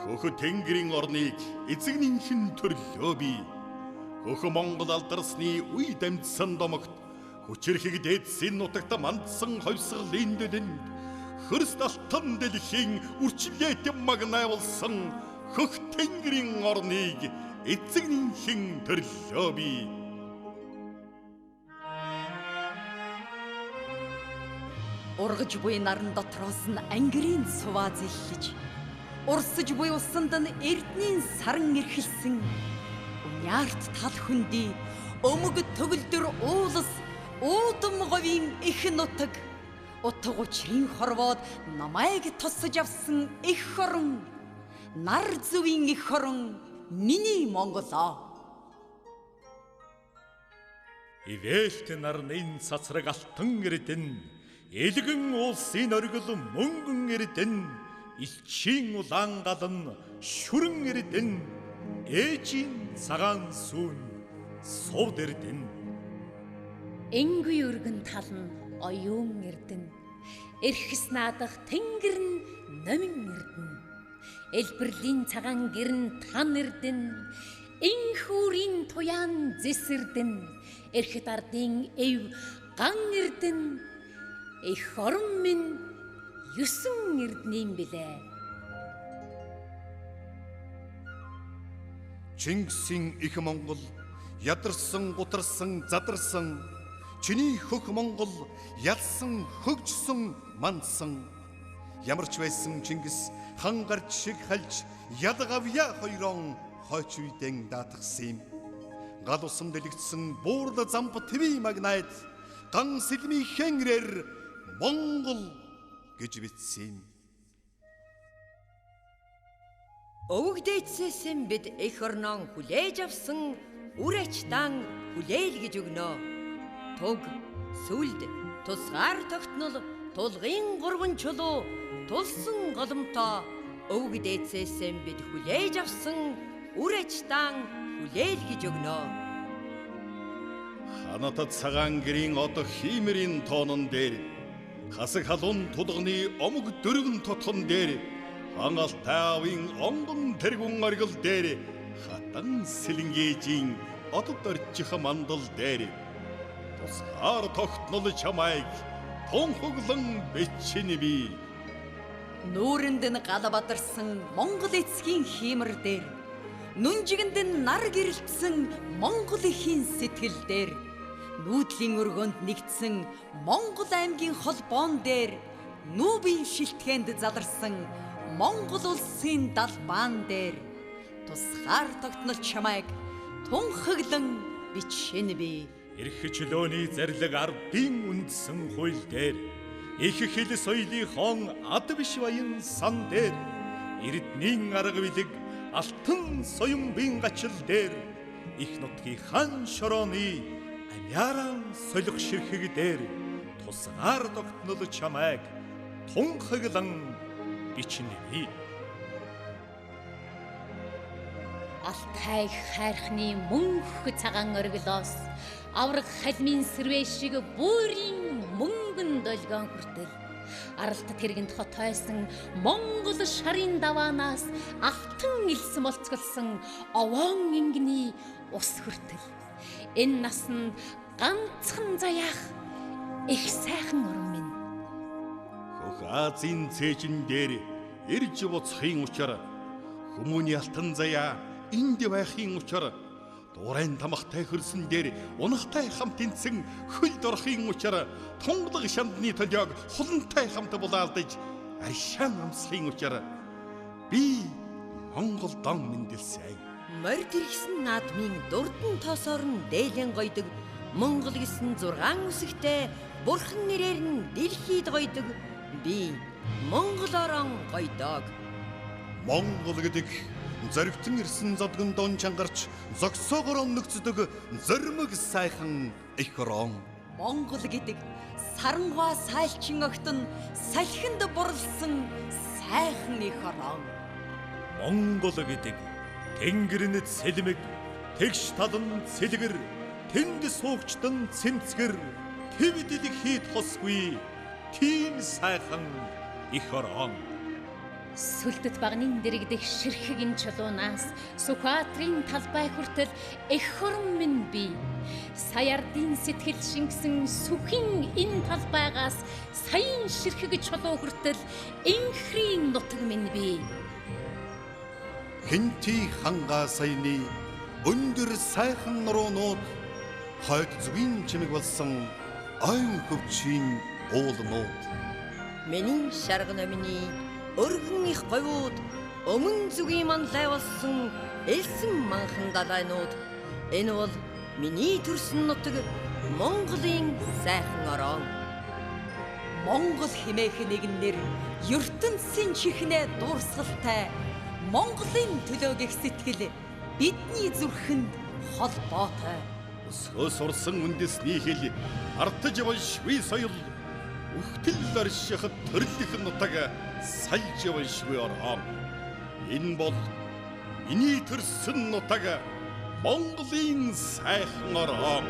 Хөх Тэнгэрийн орныг эзэгнийхэн төрлөө би. Хөх Монгол алдарсны үе дамжсан домогт хүчирхэг дээдсийн нутагта мандсан ховсгалын дэлэнд хөрс алтан дэлхийн үрчлээт магнайвалсан Хөх Тэнгэрийн орныг эзэгнийхэн төрлөө би. Ургаж буй наран дотроос нь ангирын суваа зэллэж, урсаж буй усанд нь эрдний саран эрхэлсэн, үнярт тал хөндөй өмг төгөлдөр уулас уудам говийн их нутаг, утга учрын хорвоод намайг тосож авсан их хорон, нар зүвийн их хорон миний Монголоо. Ивэлт нарны цацраг алтан эрдэн, элгэн улсын оргил мөнгөн эрдэн, элчийн улаан галан шүрэн эрдэн, ээжийн цагаан сүүн сувд эрдэн. Энгүй өргөн тал нь оюун эрдэн, эрхэс наадах тэнгэр нь номин эрдэн, элбэрлийн цагаан гэрн тан эрдэн, инхүүрийн туяан зэс эрдэн, эрхэт ардын эв ган эрдэн, их орон минь 9 эрдэнийн билээ. Чингисийн их Монгол ядарсан, гутарсан, задарсан, чиний хөх Монгол ялсан, хөгжсөн, мандсан. Ямар ч байсан Чингис хан гарч шиг хальж ядгавья хоёрон хойч үйдэн даатгсан юм. Гал усам дэлгдсэн буурда замп тв магнайт ган сэлми хэнгрэр Монгол гэж бичсэн. Өвгдээцсэн бид эх орноо хүлээж авсан үр ачтан хүлээл гэж өгнө. Туг, сүлд, тусгаар тогтнол, тулгын гурван чулуу, тулсан голомтоо өвгдээцсэн бид хүлээж авсан үр ачтан хүлээл гэж өгнө. Ханатад цагаан гэрийн од хиймэрийн тоонон дээр хасаг халуун тулганы омог дөрвөн тотхон дээр хангалтай авын онгон тэргүн оргил дээр хатан сэлэнгээжийн одод орчих мандал дээр тусгаар тогтнол чамайг тунхаглан бичнэ би. Нүүрэнд нь гал бадарсан Монгол эцгийн хиймэр дээр, нүнжигэнд нь нар гэрэлтсэн Монгол эхийн сэтгэл дээр, нүүдлийн өргөнд нэгдсэн Монгол аймгийн холбоон дээр, нүүбийн шилтгэнд задарсан Монгол улсын далбаан дээр тусгаар тогтнол чамайг тунхаглан бичнэ би. Ирэх чөлөөний зарлиг ардын үндсэн хууль дээр, их хэл соёлынхон ад биш баян сан дээр, эрднийн арга билэг алтан соёмбын гачил дээр, их нутгийн хан шорооны амяран солих ширхэг дээр тусгаар тогтнол чамайг тунхаглан бичнэ би. Алтай хайрхны мөнх цагаан оргилоос авраг халмын сэрвэ шиг буурийн мөнгөн долгион хүртэл, аралт тэргэнд хотойсон Монгол шарын даваанаас алтан илсэн болцголсон овоон ингэний ус хүртэл, энэ насанд ганцхан заяах их сайхан орон минь. Хөх Азийн цээжин дээр ирж буцахын учраа хүмүүний алтан заяа энд байхын учраа дуурайн тамхтай хөрсөн дээр унахтай хамт тэнцэн хөл дорохын учраа тунгалаг шандны төлөөг хулантай хамт булаалдаж аршаан амсхийн учраа би Монгол дон мэндэлсэй. Морд иргсэн наадмын дурдан тоосоор нь дээлэн гойдог, Монгол гэсэн 6 үсэгтэй бурхан нэрээр нь дэлхийд гойдог, би Монголоор гойдог. Монгол гэдэг зоригтон ирсэн зодгон дон чангарч зогсоогоор нөхцдөг зоримог сайхан их орон. Монгол гэдэг сарангаа сайлчин огтон салхинд бурлсан сайхан их орон. Монгол гэдэг тэнгэрнэт сэлмэг, тэгш талан сэлгэр, тэнд суугчтан цэмцгэр, тэв дэлхийд хосгүй тийм сайхан их орон. Сүлдэт багнын дэрэгдэх ширхэгийн чулуунаас Сүхбаатарын талбай хүртэл эх хорон минь би. Саярдын сэтгэл шингэсэн сүхийн энэ талбайгаас саяын ширхэг чулуу хүртэл инхрийн нутаг минь би. Хинти ханга саяны өндөр сайхан нуруунууд хойд зүгийн чимэг болсон ойн хөвчийн уулнууд. Миний шарга номины өргөн их говьуд өмнө зүгийн манлай болсон элсэн манхан далайнууд. Энэ бол миний төрсөн нутаг Монголын сайхан орон. Монгол хэмээх нэгнэр ертөнцийн чихнээ дуурсгалтай Монголын төлөө гэх сэтгэл бидний зүрхэнд холбоотой. Өсгөөс урсан үндэсний хэл артаж явал шви соёл үхтэл аршихад төрлөх нутаг сальж явал шви орхон. Энэ бол миний төрсөн нутаг Монголын сайхан орхон.